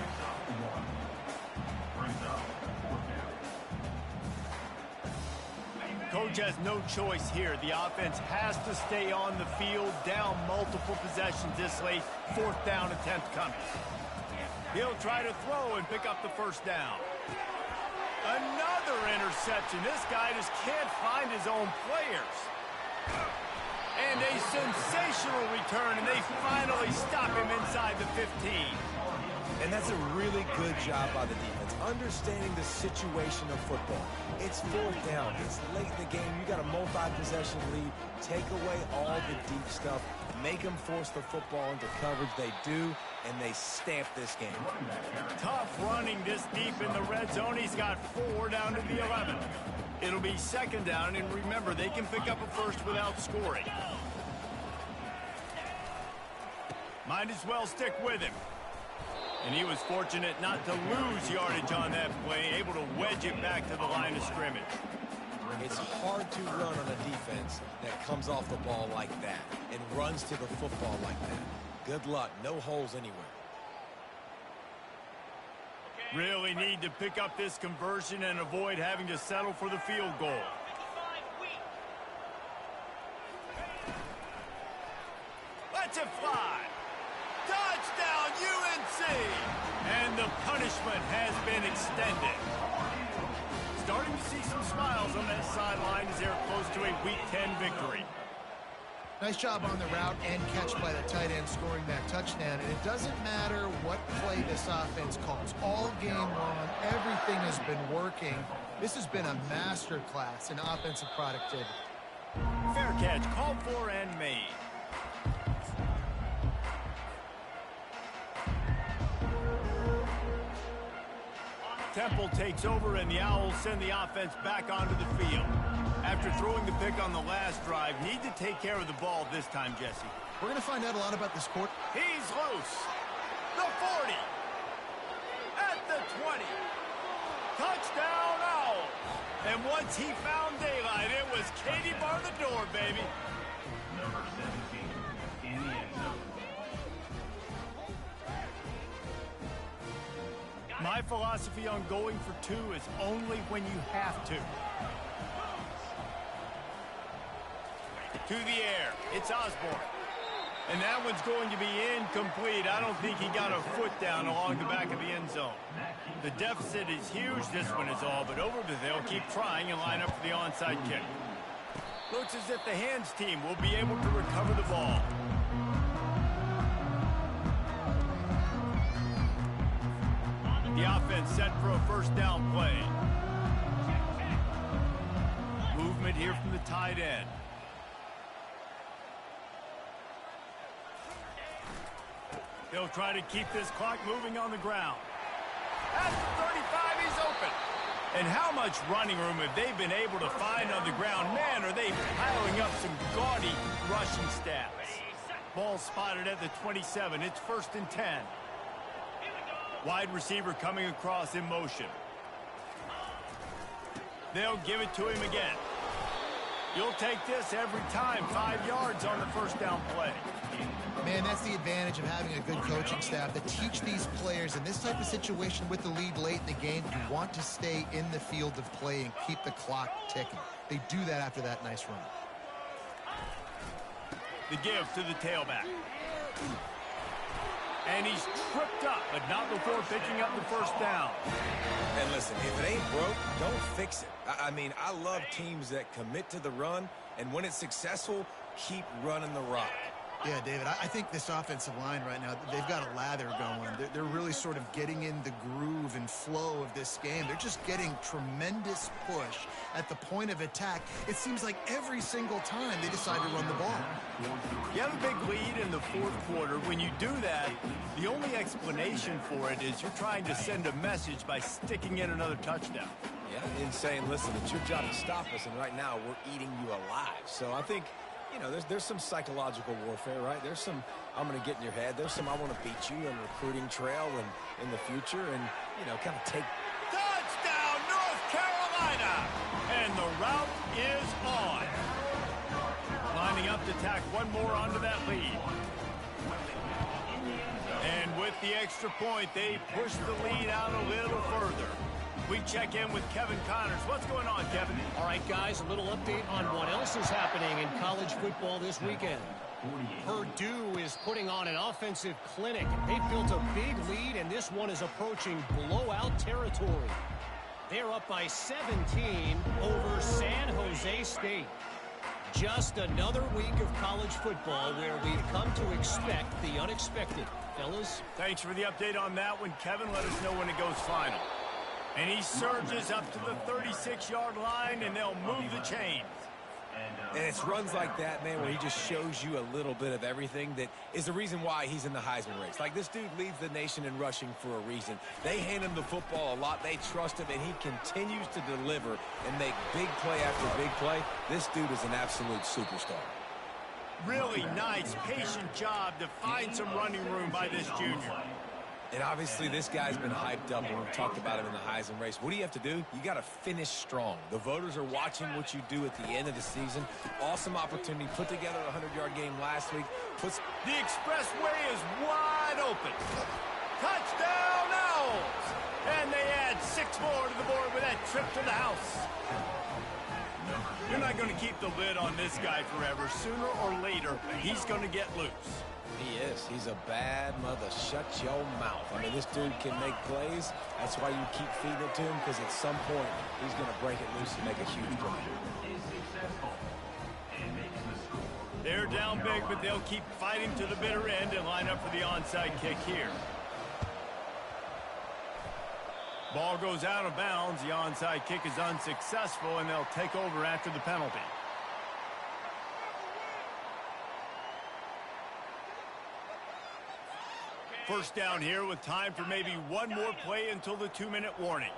Coach has no choice here. The offense has to stay on the field, down multiple possessions this late. Fourth down attempt coming. He'll try to throw and pick up the first down. Another interception. This guy just can't find his own players. And a sensational return, and they finally stop him inside the 15. And that's a really good job by the defense, understanding the situation of football. It's fourth down. It's late in the game. You got a multi-possession lead. Take away all the deep stuff. Make them force the football into coverage. They do, and they stamp this game. Tough running this deep in the red zone. He's got 4 down to the 11. It'll be second down, and remember, they can pick up a first without scoring. Might as well stick with him. And he was fortunate not to lose yardage on that play, able to wedge it back to the line of scrimmage. It's hard to run on a defense that comes off the ball like that and runs to the football like that. Good luck. No holes anywhere. Really need to pick up this conversion and avoid having to settle for the field goal. Let's it fly. Touchdown, UNC! And the punishment has been extended. Starting to see some smiles on that sideline as they're close to a Week 10 victory. Nice job on the route and catch by the tight end scoring that touchdown. And it doesn't matter what play this offense calls. All game long, everything has been working. This has been a master class in offensive productivity. Fair catch, called for and made. Temple takes over, and the Owls send the offense back onto the field. After throwing the pick on the last drive, need to take care of the ball this time, Jesse. We're going to find out a lot about this quarter. He's loose. The 40. At the 20. Touchdown, Owls. And once he found daylight, it was Katie bar the door, baby. Number 17 in the end zone. My philosophy on going for 2 is only when you have to. To the air. It's Osborne. And that one's going to be incomplete. I don't think he got a foot down along the back of the end zone. The deficit is huge. This one is all but over, but they'll keep trying and line up for the onside kick. Looks as if the hands team will be able to recover the ball. The offense set for a first down play. Movement here from the tight end. They'll try to keep this clock moving on the ground. At the 35, he's open. And how much running room have they been able to find on the ground? Man, are they piling up some gaudy rushing stats. Ball spotted at the 27. It's 1st and 10. Wide receiver coming across in motion. They'll give it to him again. You'll take this every time. 5 yards on the first down play. Man, that's the advantage of having a good coaching staff that teach these players in this type of situation with the lead late in the game. You want to stay in the field of play and keep the clock ticking. They do that after that nice run. The give to the tailback. And he's tripped up, but not before picking up the first down. And listen, if it ain't broke, don't fix it. I mean, I love teams that commit to the run, and when it's successful, keep running the rock. Yeah, David, I think this offensive line right now, they've got a lather going. They're really sort of getting in the groove and flow of this game. They're just getting tremendous push at the point of attack. It seems like every single time they decide to run the ball. You have a big lead in the fourth quarter. When you do that, the only explanation for it is you're trying to send a message by sticking in another touchdown. Yeah, and saying, listen, it's your job to stop us, and right now we're eating you alive. So I think, you know, there's some psychological warfare, right? There's some, I'm going to get in your head. There's some, I want to beat you on recruiting trail and in the future and, you know, kind of take. Touchdown, North Carolina! And the route is on. Lining up to tack one more onto that lead. And with the extra point, they push the lead out a little further. We check in with Kevin Connors. What's going on, Kevin? All right, guys, a little update on what else is happening in college football this weekend. Purdue is putting on an offensive clinic. They've built a big lead, and this one is approaching blowout territory. They're up by 17 over San Jose State. Just another week of college football where we've come to expect the unexpected. Fellas? Thanks for the update on that one, Kevin. Let us know when it goes final. And he surges up to the 36-yard line, and they'll move the chains. And it's runs like that, man, where he just shows you a little bit of everything that is the reason why he's in the Heisman race. Like, this dude leads the nation in rushing for a reason. They hand him the football a lot. They trust him, and he continues to deliver and make big play after big play. This dude is an absolute superstar. Really nice, patient job to find some running room by this junior. And obviously this guy's been hyped up when we've talked about him in the Heisman race. What do you have to do? You got to finish strong. The voters are watching what you do at the end of the season. Awesome opportunity. Put together a 100-yard game last week. The expressway is wide open. Touchdown Owls! And they add 6 more to the board with that trip to the house. You're not going to keep the lid on this guy forever. Sooner or later, he's going to get loose. He is. He's a bad mother. Shut your mouth. I mean, this dude can make plays. That's why you keep feeding it to him, because at some point, he's going to break it loose and make a huge play. They're down big, but they'll keep fighting to the bitter end and line up for the onside kick here. Ball goes out of bounds. The onside kick is unsuccessful, and they'll take over after the penalty. First down here with time for maybe one more play until the 2-minute warning.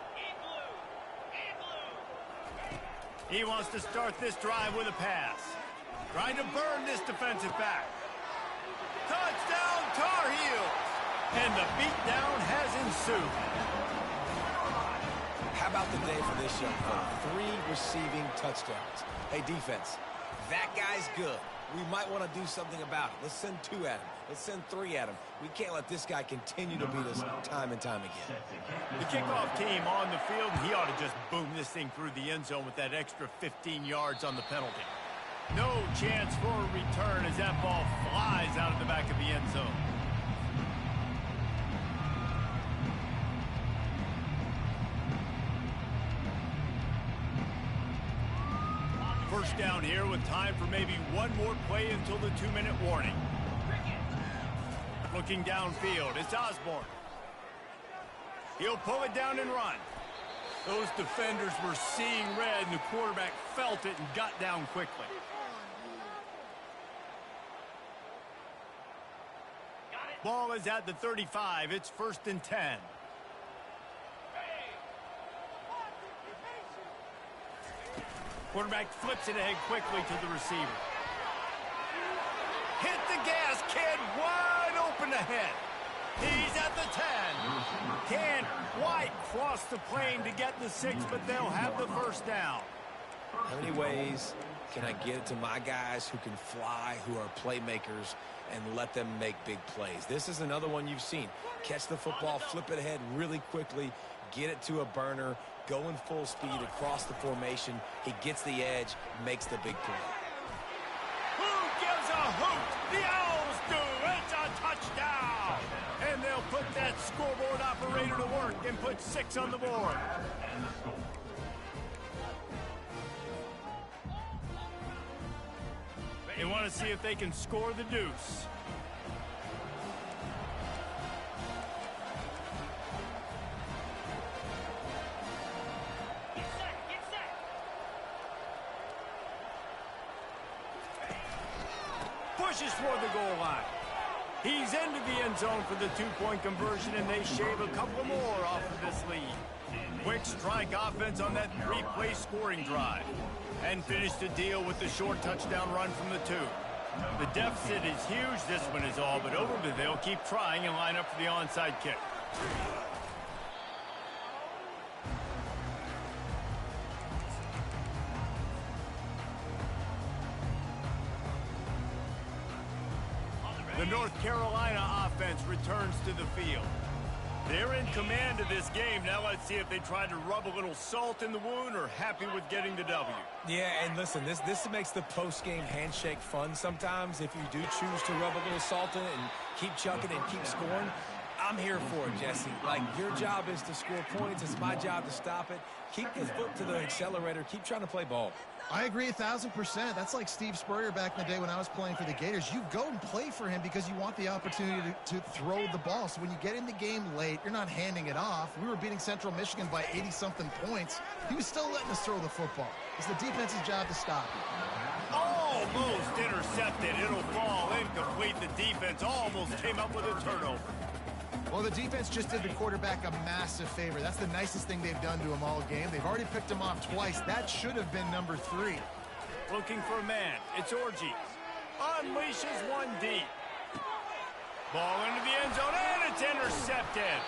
He wants to start this drive with a pass. Trying to burn this defensive back. Touchdown Tar Heels! And the beatdown has ensued. How about the day for this young fella? 3 receiving touchdowns. Hey, defense, that guy's good. We might want to do something about it. Let's send 2 at him. Let's send 3 at him. We can't let this guy continue to beat us time and time again. The kickoff team on the field, he ought to just boom this thing through the end zone with that extra 15 yards on the penalty. No chance for a return as that ball flies out of the back of the end zone. First down here with time for maybe one more play until the 2-minute warning. Looking downfield, it's Osborne. He'll pull it down and run. Those defenders were seeing red, and the quarterback felt it and got down quickly. Ball is at the 35. It's 1st and 10. Quarterback flips it ahead quickly to the receiver. Hit the gas, kid. Wide open ahead. He's at the 10. Can't quite cross the plane to get the 6, but they'll have the first down. How many ways can I get it to my guys who can fly, who are playmakers, and let them make big plays? This is another one you've seen. Catch the football, flip it ahead really quickly, get it to a burner, going full speed across the formation. He gets the edge, makes the big play. Who gives a hoot? The Owls do. It's a touchdown. And they'll put that scoreboard operator to work and put 6 on the board. They want to see if they can score the deuce. Pushes toward the goal line. He's into the end zone for the two-point conversion, and they shave a couple more off of this lead. Quick strike offense on that three-play scoring drive. And finished the deal with the short touchdown run from the two. The deficit is huge. This one is all but over, but they'll keep trying and line up for the onside kick. The North Carolina offense returns to the field. They're in command of this game. Now let's see if they try to rub a little salt in the wound or happy with getting the W. Yeah, and listen, this makes the post-game handshake fun sometimes. If you do choose to rub a little salt in it and keep chucking and keep scoring, I'm here for it, Jesse. Like, your job is to score points. It's my job to stop it. Keep the foot to the accelerator. Keep trying to play ball. I agree 1,000%. That's like Steve Spurrier back in the day when I was playing for the Gators. You go and play for him because you want the opportunity to throw the ball. So when you get in the game late, you're not handing it off. We were beating Central Michigan by 80-something points. He was still letting us throw the football. It's the defense's job to stop it. Almost intercepted. It'll fall incomplete. The defense almost came up with a turnover. Well, the defense just did the quarterback a massive favor. That's the nicest thing they've done to him all game. They've already picked him off twice. That should have been number 3. Looking for a man. It's Orgy. Unleashes one deep. Ball into the end zone, and it's intercepted.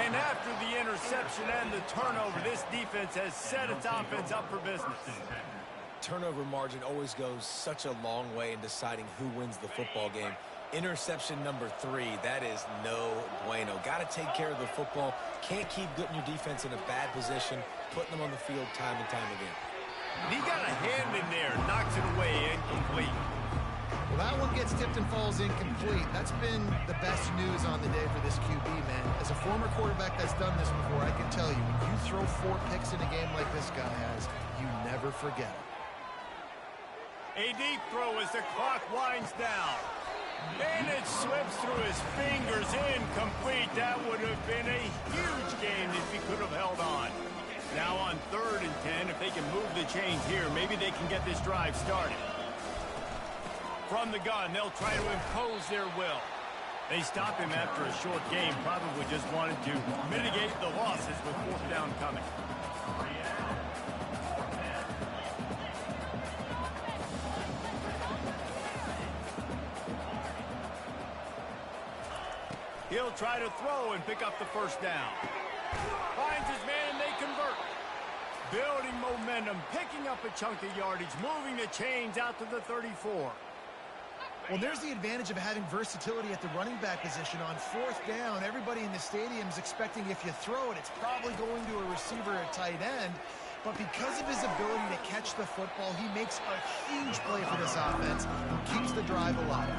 And after the interception and the turnover, this defense has set its offense up for business. Turnover margin always goes such a long way in deciding who wins the football game. Interception number 3, that is no bueno. Got to take care of the football. Can't keep putting your defense in a bad position, putting them on the field time and time again. He got a hand in there, knocks it away, incomplete. Well, that one gets tipped and falls incomplete. That's been the best news on the day for this QB, man. As a former quarterback that's done this before, I can tell you, when you throw 4 picks in a game like this guy has, you never forget it. A deep throw as the clock winds down. And it slips through his fingers, incomplete. That would have been a huge game if he could have held on. Now on 3rd and 10, if they can move the chains here, maybe they can get this drive started. From the gun, they'll try to impose their will. They stop him after a short game, probably just wanted to mitigate the losses with 4th down coming. He'll try to throw and pick up the 1st down. Finds his man, and they convert. Building momentum, picking up a chunk of yardage, moving the chains out to the 34. Well, there's the advantage of having versatility at the running back position. On 4th down, everybody in the stadium is expecting if you throw it, it's probably going to a receiver or tight end. But because of his ability to catch the football, he makes a huge play for this offense and keeps the drive alive.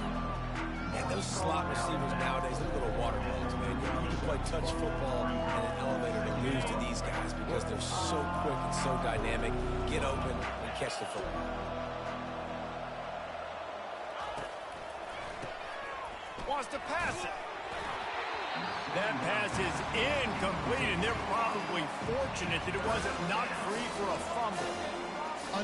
And those slot receivers nowadays, they're little watermelons, man. You can play touch football in an elevator to lose to these guys because they're so quick and so dynamic. Get open and catch the football. Wants to pass it. That pass is incomplete, and they're probably fortunate that it wasn't knocked free for a fumble.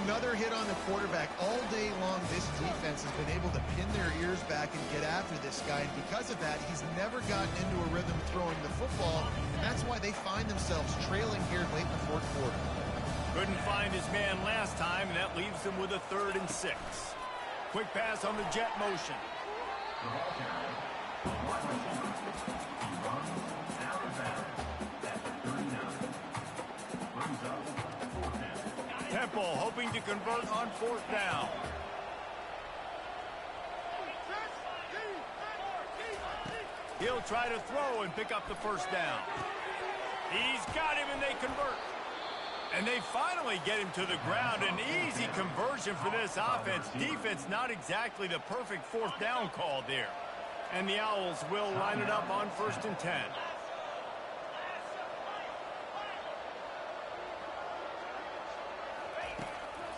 Another hit on the quarterback. All day long, this defense has been able to pin their ears back and get after this guy. And because of that, he's never gotten into a rhythm throwing the football. And that's why they find themselves trailing here late in the 4th quarter. Couldn't find his man last time, and that leaves them with a 3rd and 6. Quick pass on the jet motion. Temple hoping to convert on 4th down. He'll try to throw and pick up the 1st down. He's got him, and they convert. And they finally get him to the ground. An easy conversion for this offense. Defense not exactly the perfect 4th down call there. And the Owls will line it up on 1st and 10.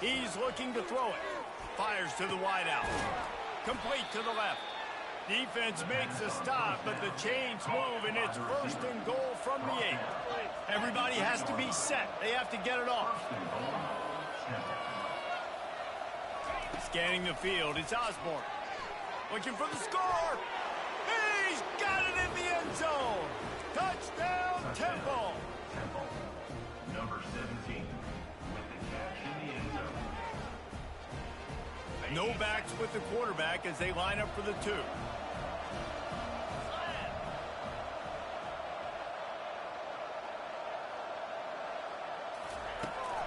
He's looking to throw it. fires to the wideout. Complete to the left. Defense makes a stop, but the chains move, and it's 1st and goal from the 8. Everybody has to be set. They have to get it off. Scanning the field, it's Osborne. Looking for the score. He's got it in the end zone. Touchdown, Temple. Number 17 with the catch in the end zone. No backs with the quarterback as they line up for the 2.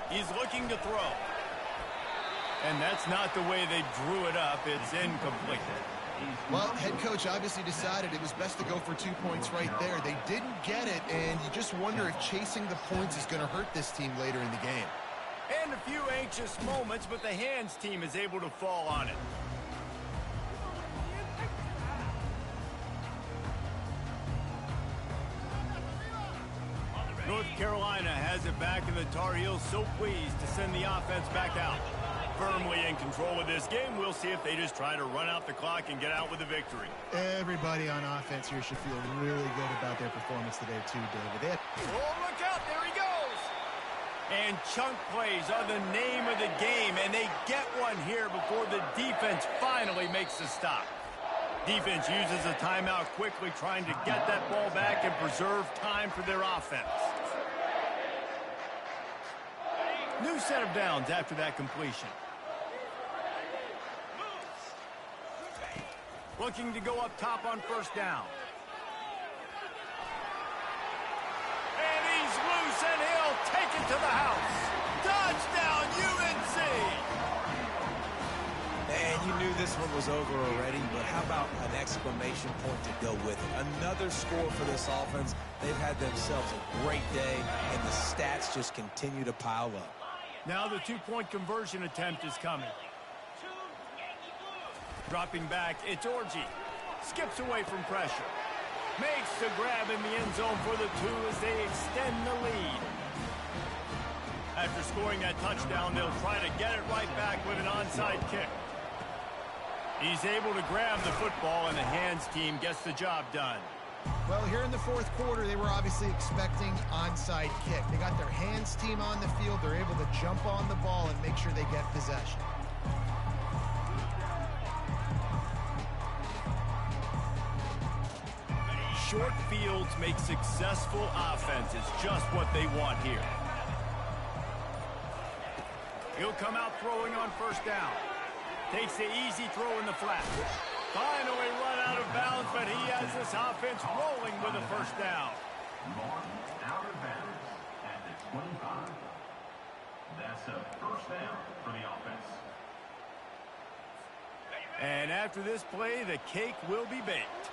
He's looking to throw. And that's not the way they drew it up. It's incomplete. Well, head coach obviously decided it was best to go for 2 points right there. They didn't get it, and you just wonder if chasing the points is going to hurt this team later in the game. And a few anxious moments, but the hands team is able to fall on it. North Carolina has it back, and the Tar Heels so pleased to send the offense back out. Firmly in control of this game. We'll see if they just try to run out the clock and get out with a victory. Everybody on offense here should feel really good about their performance today too, David. Oh, look out. There he goes. And chunk plays are the name of the game, and they get one here before the defense finally makes the stop. Defense uses a timeout quickly, trying to get that ball back and preserve time for their offense. New set of downs after that completion. Looking to go up top on 1st down. And he's loose, and he'll take it to the house. Touchdown, UNC! Man, you knew this one was over already, but how about an exclamation point to go with it? Another score for this offense. They've had themselves a great day, and the stats just continue to pile up. Now the 2-point conversion attempt is coming. Dropping back, it's Orji. Skips away from pressure. Makes the grab in the end zone for the 2 as they extend the lead. After scoring that touchdown, they'll try to get it right back with an onside kick. He's able to grab the football, and the hands team gets the job done. Well, here in the 4th quarter, they were obviously expecting onside kick. They got their hands team on the field. They're able to jump on the ball and make sure they get possession. Short fields make successful offenses, just what they want here. He'll come out throwing on 1st down. Takes the easy throw in the flat. Finally run out of bounds, but he has this offense rolling with a 1st down. Martin out of bounds at the 25. That's a 1st down for the offense. And after this play, the cake will be baked.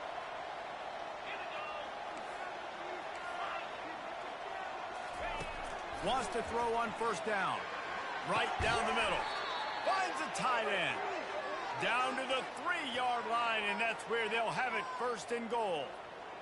Wants to throw on 1st down. Right down the middle. Finds a tight end. Down to the 3-yard line, and that's where they'll have it 1st and goal.